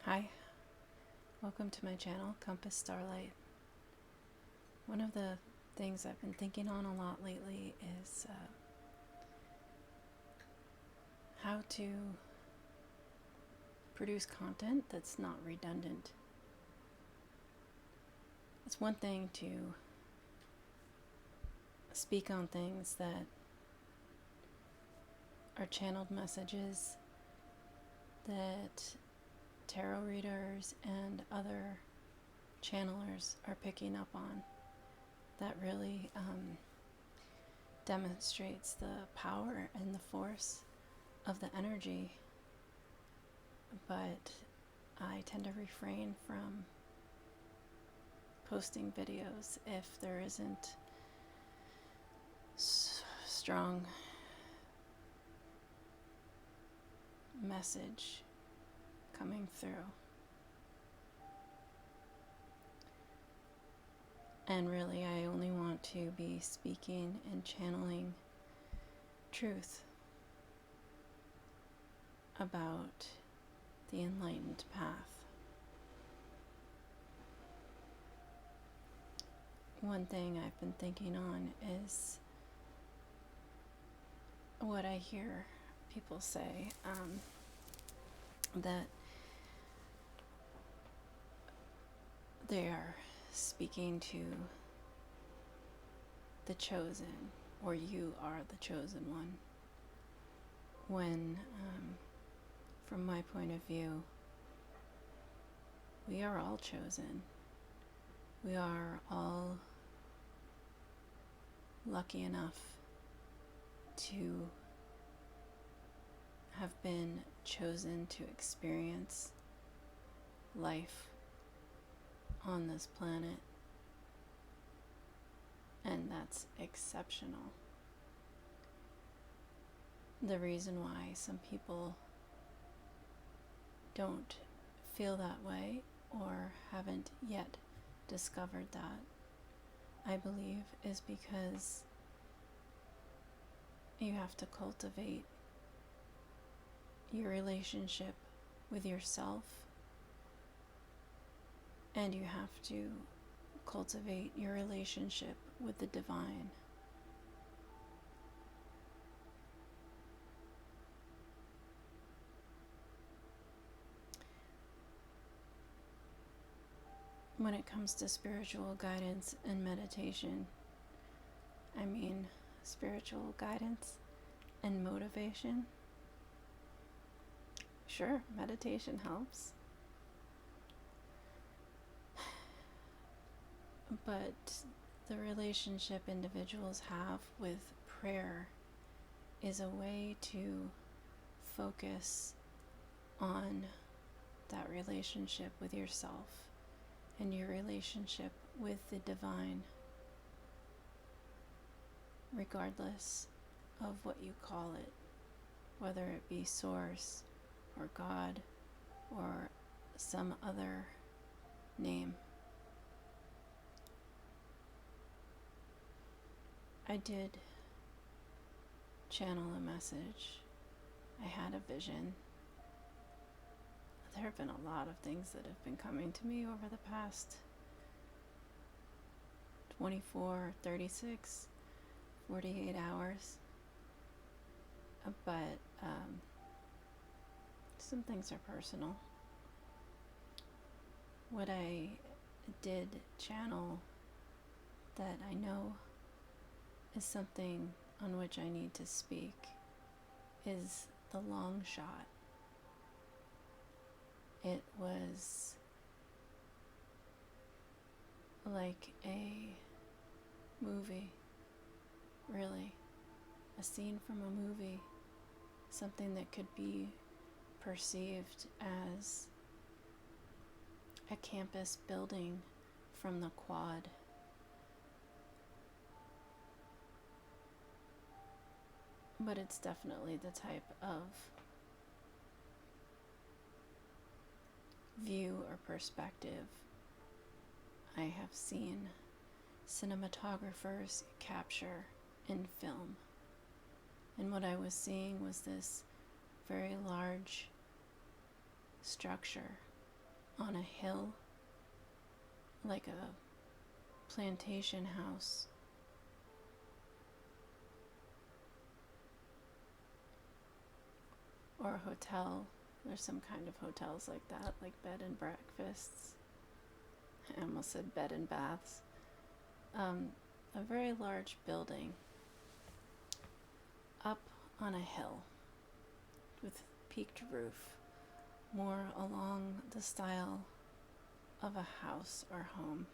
Hi, welcome to my channel, Compass Starlight. One of the things I've been thinking on a lot lately is how to produce content that's not redundant. It's one thing to speak on things that are channeled messages that tarot readers and other channelers are picking up on, that really demonstrates the power and the force of the energy, but I tend to refrain from posting videos if there isn't strong message coming through. And really, I only want to be speaking and channeling truth about the enlightened path. One thing I've been thinking on is what I hear people say, that they are speaking to the chosen, or you are the chosen one, when from my point of view, we are all chosen. We are all lucky enough to have been chosen to experience life on this planet, and that's exceptional. The reason why some people don't feel that way or haven't yet discovered that, I believe, is because you have to cultivate your relationship with yourself, and you have to cultivate your relationship with the divine. When it comes to spiritual guidance and meditation, I mean spiritual guidance and motivation, sure, meditation helps, but the relationship individuals have with prayer is a way to focus on that relationship with yourself and your relationship with the divine, regardless of what you call it, whether it be Source or God or some other name. I did channel a message. I had a vision. There have been a lot of things that have been coming to me over the past 24, 36, 48 hours. But some things are personal. What I did channel that I know is something on which I need to speak is the long shot. It was like a movie, really. A scene from a movie, something that could be perceived as a campus building from the quad. But it's definitely the type of view or perspective I have seen cinematographers capture in film. And what I was seeing was this very large structure on a hill, like a plantation house. Or a hotel. There's some kind of hotels like that, like bed and breakfasts. I almost said bed and baths. A very large building up on a hill with peaked roof, more along the style of a house or home.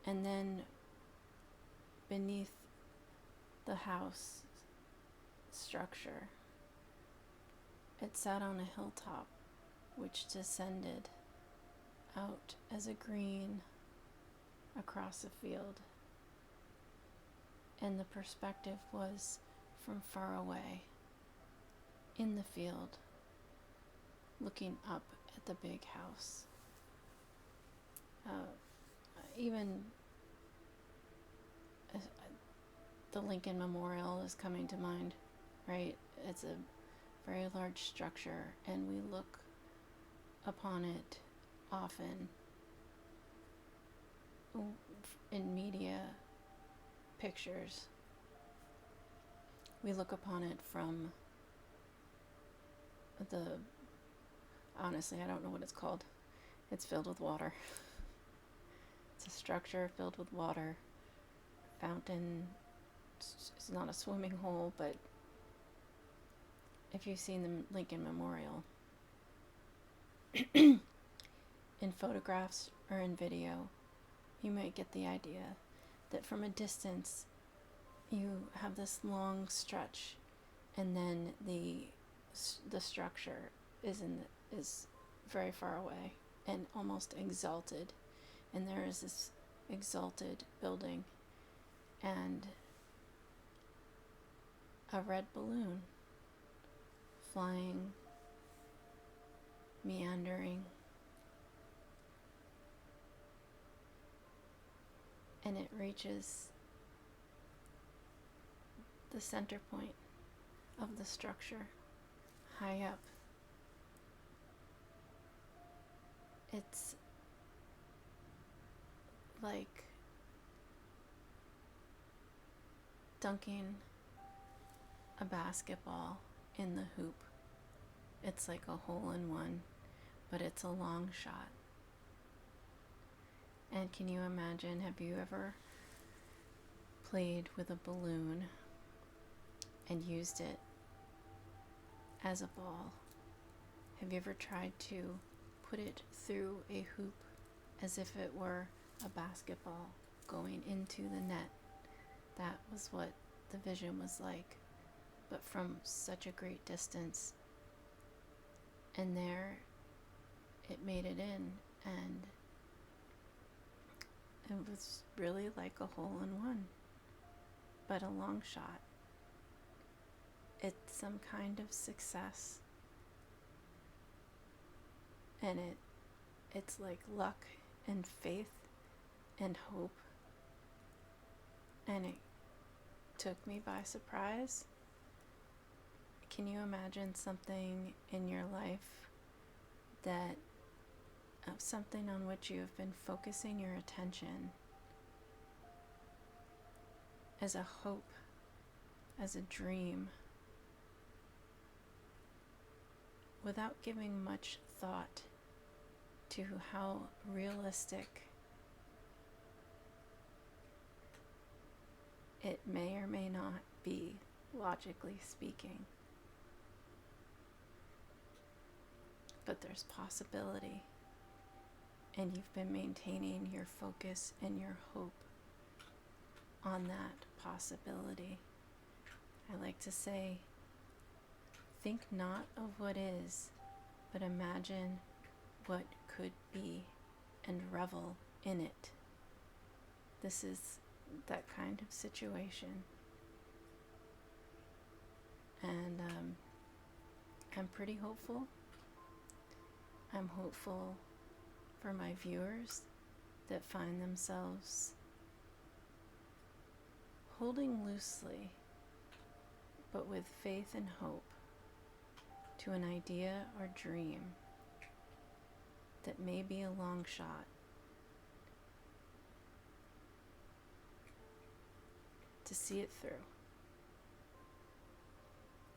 And then beneath the house structure, it sat on a hilltop which descended out as a green across a field. And the perspective was from far away in the field, looking up at the big house. Even the Lincoln Memorial is coming to mind, right? It's a very large structure, and we look upon it often in media pictures. We look upon it from honestly, I don't know what it's called. It's filled with water. It's a structure filled with water. Fountain. It's not a swimming hole, but if you've seen the Lincoln Memorial in photographs or in video, you might get the idea that from a distance you have this long stretch, and then the structure is very far away and almost exalted, and there is this exalted building and a red balloon flying, meandering, and it reaches the center point of the structure, high up. It's like dunking a basketball in the hoop. It's like a hole-in-one, but it's a long shot. And can you imagine, have you ever played with a balloon and used it as a ball? Have you ever tried to put it through a hoop as if it were a basketball going into the net? That was what the vision was like, but from such a great distance. And there it made it in, and it was really like a hole-in-one, but a long shot. It's some kind of success, and it's like luck and faith and hope, and it took me by surprise. Can you imagine something in your life that something on which you have been focusing your attention as a hope, as a dream, without giving much thought to how realistic it may or may not be, logically speaking. But there's possibility, and you've been maintaining your focus and your hope on that possibility. I like to say, think not of what is, but imagine what could be and revel in it. This is that kind of situation. And I'm pretty hopeful. I'm hopeful for my viewers that find themselves holding loosely, but with faith and hope, to an idea or dream that may be a long shot, to see it through.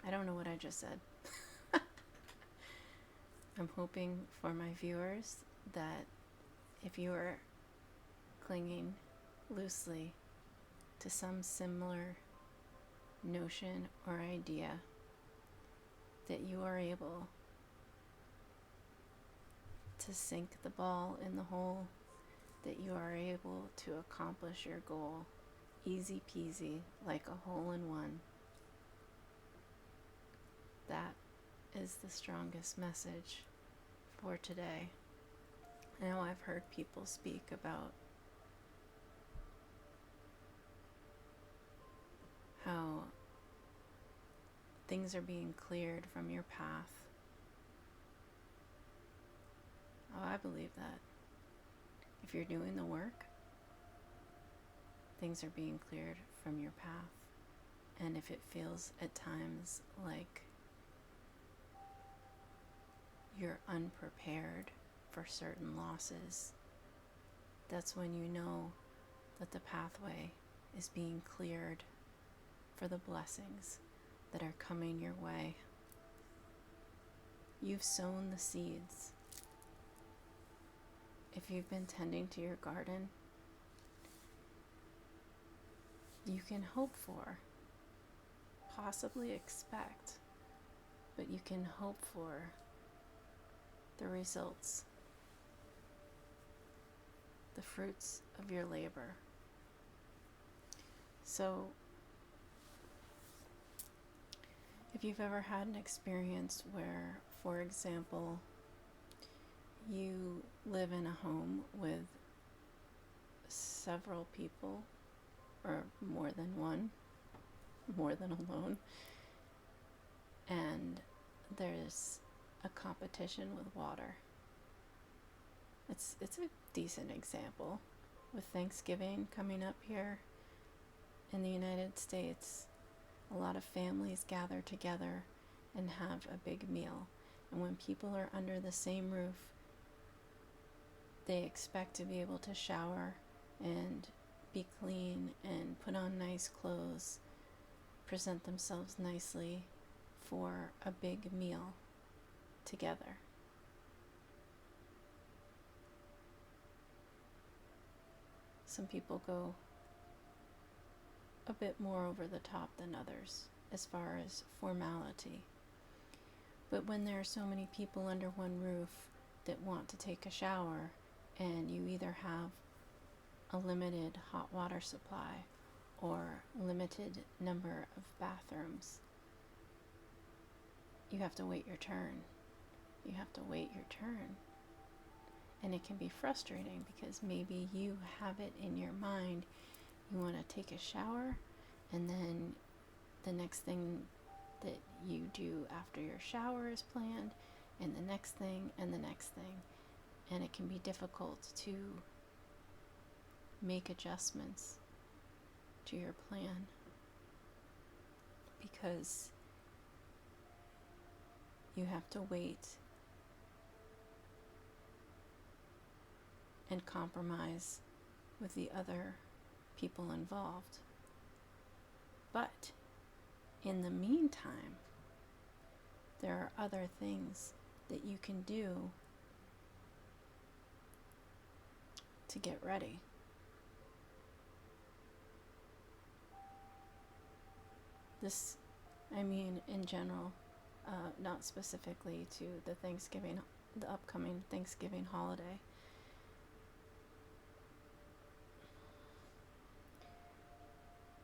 I don't know what I just said. I'm hoping for my viewers that if you are clinging loosely to some similar notion or idea, that you are able to sink the ball in the hole, that you are able to accomplish your goal easy peasy, like a hole in one. That is the strongest message for today. I know I've heard people speak about how things are being cleared from your path. Oh, I believe that. If you're doing the work, things are being cleared from your path. And if it feels at times like you're unprepared for certain losses, that's when you know that the pathway is being cleared for the blessings that are coming your way. You've sown the seeds. If you've been tending to your garden, you can hope for, possibly expect, but you can hope for the results, the fruits of your labor. So, if you've ever had an experience where, for example, you live in a home with several people, or more than one, more than alone, and there's a competition with water. It's a decent example. With Thanksgiving coming up here in the United States, a lot of families gather together and have a big meal. And when people are under the same roof, they expect to be able to shower and be clean and put on nice clothes, present themselves nicely for a big meal together. Some people go a bit more over the top than others as far as formality. But when there are so many people under one roof that want to take a shower, and you either have a limited hot water supply or limited number of bathrooms, you have to wait your turn. You have to wait your turn. And it can be frustrating because maybe you have it in your mind, you want to take a shower, and then the next thing that you do after your shower is planned, and the next thing, and the next thing. And it can be difficult to make adjustments to your plan because you have to wait and compromise with the other people involved. But in the meantime, there are other things that you can do to get ready. This, I mean, in general, not specifically to the upcoming Thanksgiving holiday.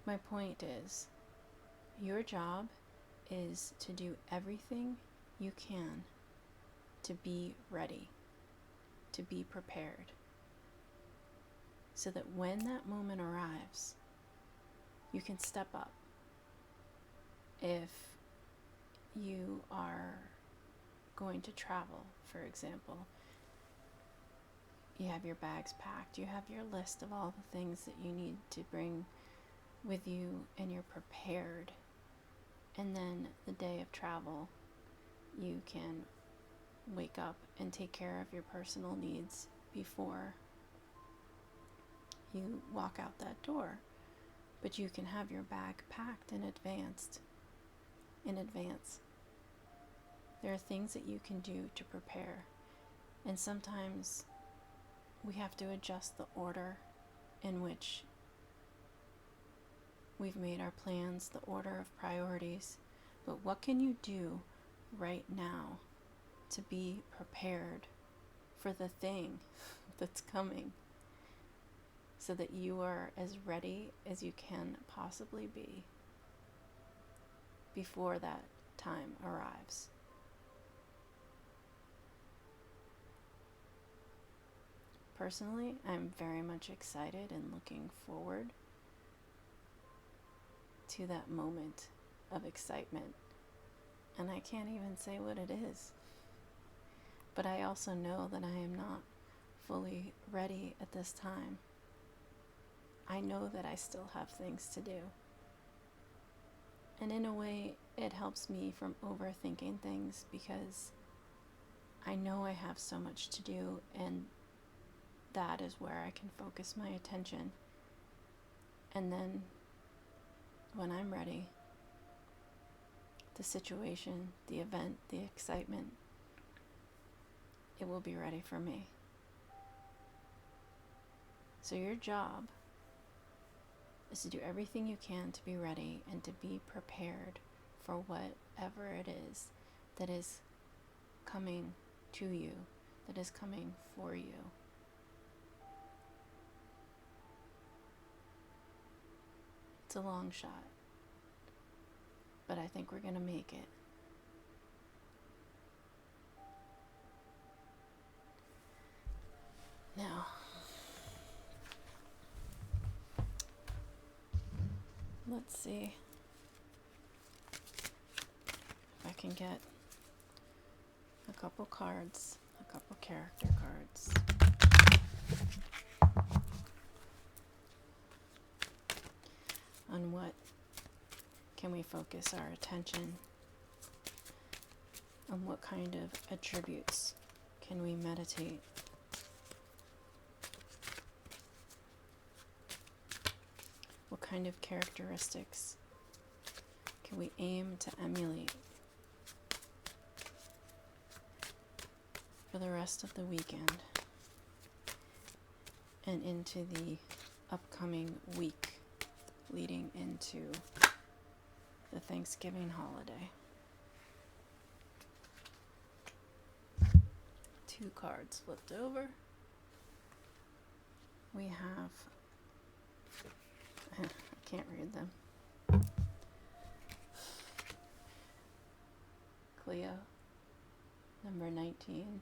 My point is, your job is to do everything you can to be ready, to be prepared, so that when that moment arrives, you can step up. If you are going to travel, for example, you have your bags packed, you have your list of all the things that you need to bring with you, and you're prepared. And then the day of travel, you can wake up and take care of your personal needs before you walk out that door. But you can have your bag packed in advance. There are things that you can do to prepare. And sometimes we have to adjust the order in which we've made our plans, the order of priorities. But what can you do right now to be prepared for the thing that's coming, so that you are as ready as you can possibly be before that time arrives? Personally, I'm very much excited and looking forward to that moment of excitement. And I can't even say what it is. But I also know that I am not fully ready at this time. I know that I still have things to do. And in a way, it helps me from overthinking things, because I know I have so much to do, and that is where I can focus my attention. And then when I'm ready, the situation, the event, the excitement, it will be ready for me. So your job is to do everything you can to be ready and to be prepared for whatever it is that is coming to you, that is coming for you. It's a long shot, but I think we're going to make it. Now, let's see if I can get a couple cards, a couple character cards. On what can we focus our attention? On what kind of attributes can we meditate? What kind of characteristics can we aim to emulate for the rest of the weekend and into the upcoming week leading into the Thanksgiving holiday? 2 cards flipped over. We have, I can't read them. Cleo, number 19.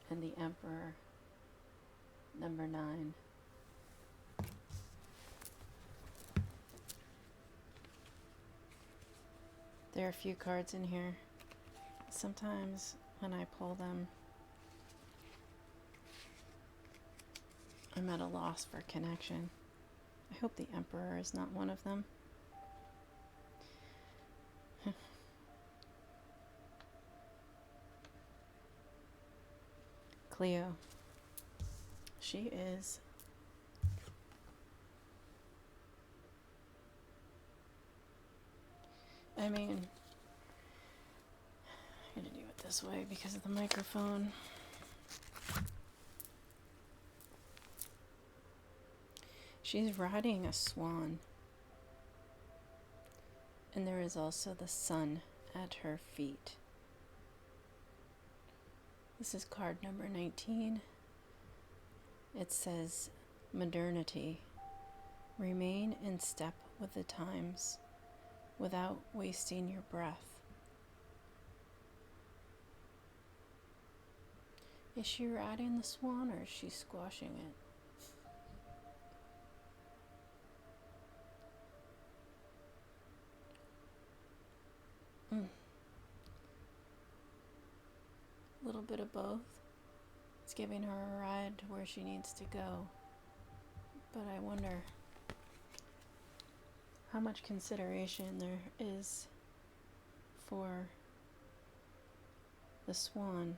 And the Emperor, number 9. There are a few cards in here. Sometimes when I pull them, I'm at a loss for connection. I hope the Emperor is not one of them. Cleo. She is I'm gonna do it this way because of the microphone. She's riding a swan. And there is also the sun at her feet. This is card number 19. It says, modernity. Remain in step with the times without wasting your breath. Is she riding the swan or is she squashing it? A little bit of both. It's giving her a ride to where she needs to go. But I wonder how much consideration there is for the swan.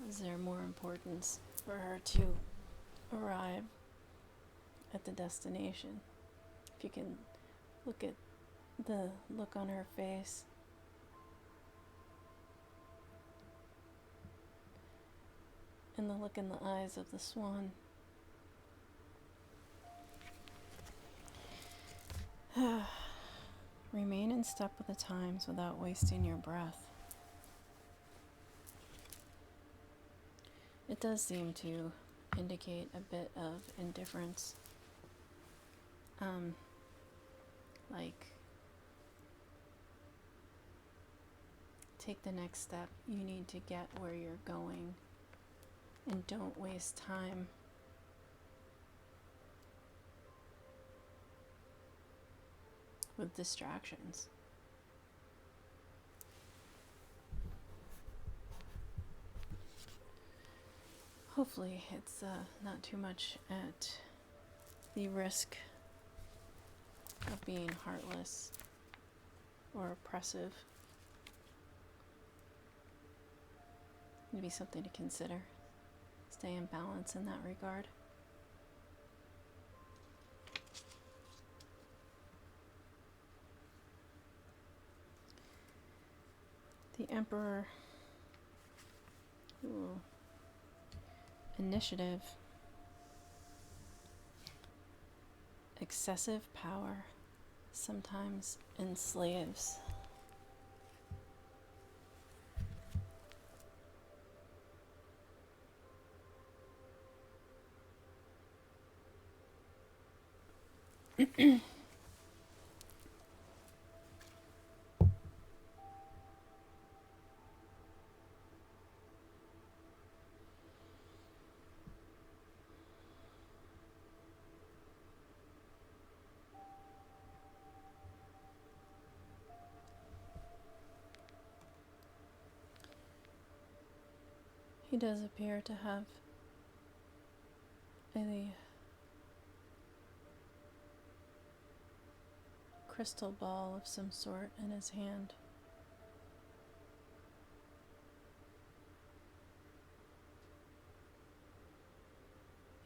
Is there more importance for her to arrive at the destination? If you can look at the look on her face, and the look in the eyes of the swan. Remain in step with the times without wasting your breath. It does seem to indicate a bit of indifference. Like, take the next step. You need to get where you're going, and don't waste time with distractions. Hopefully it's not too much at the risk of being heartless or oppressive. Maybe something to consider. Stay in balance in that regard. The Emperor. Ooh. Initiative. Excessive power sometimes enslaves. He does appear to have a crystal ball of some sort in his hand.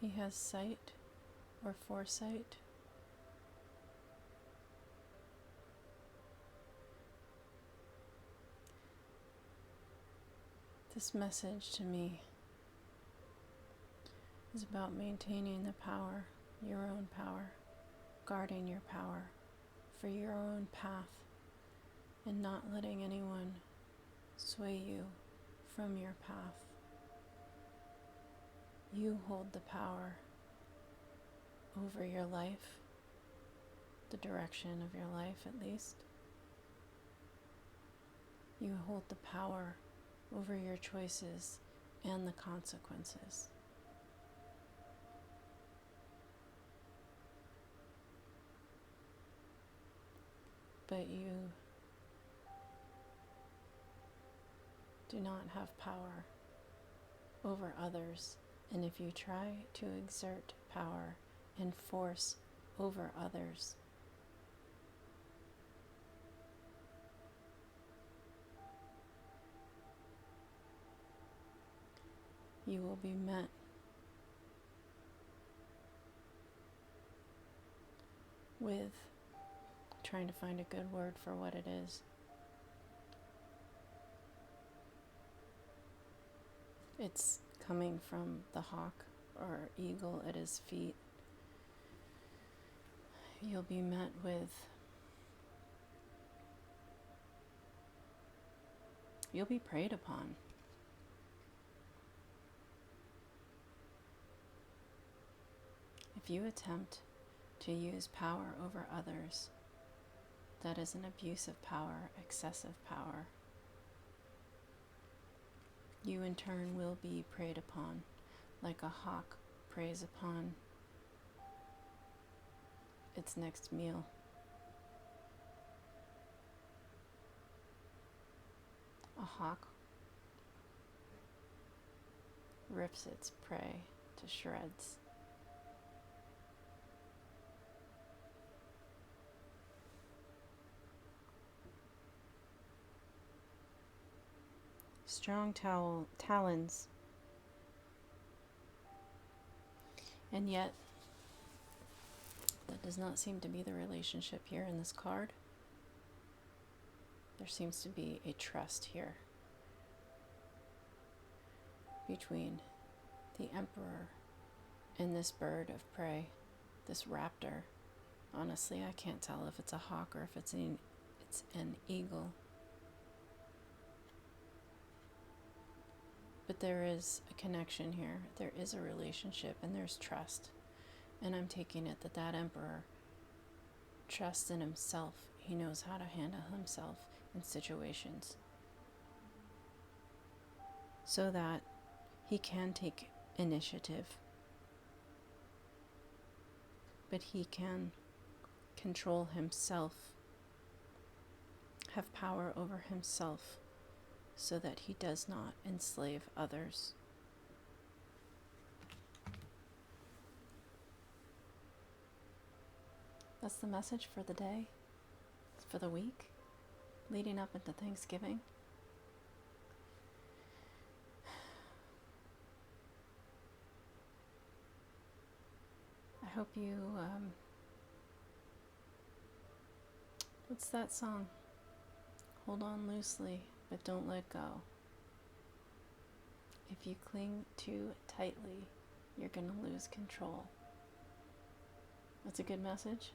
He has sight or foresight. This message to me is about maintaining the power, your own power, guarding your power for your own path, and not letting anyone sway you from your path. You hold the power over your life, the direction of your life at least. You hold the power over your choices and the consequences. But you do not have power over others, and if you try to exert power and force over others, you will be met with, trying to find a good word for what it is. It's coming from the hawk or eagle at his feet. You'll be met with, you'll be preyed upon. If you attempt to use power over others, that is an abuse of power, excessive power. You in turn will be preyed upon, like a hawk preys upon its next meal. A hawk rips its prey to shreds. Strong talons. And yet, that does not seem to be the relationship here in this card. There seems to be a trust here between the Emperor and this bird of prey, this raptor. Honestly, I can't tell if it's a hawk or if it's an eagle. But there is a connection here. There is a relationship and there's trust. And I'm taking it that that Emperor trusts in himself. He knows how to handle himself in situations so that he can take initiative. But he can control himself, have power over himself, so that he does not enslave others. That's the message for the day, for the week, leading up into Thanksgiving. I hope you, what's that song? Hold on loosely, but don't let go. If you cling too tightly, you're going to lose control. That's a good message.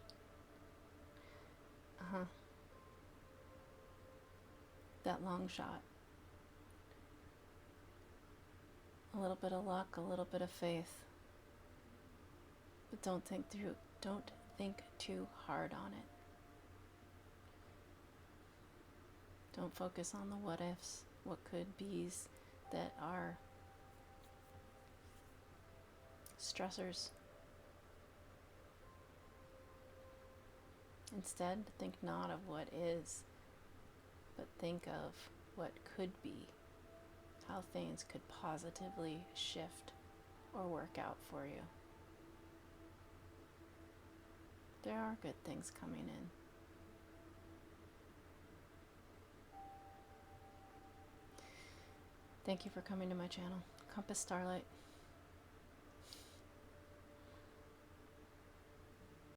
That long shot. A little bit of luck, a little bit of faith. But don't think too hard on it. Don't focus on the what ifs, what could be's that are stressors. Instead, think not of what is, but think of what could be, how things could positively shift or work out for you. There are good things coming in. Thank you for coming to my channel. Compass Starlight.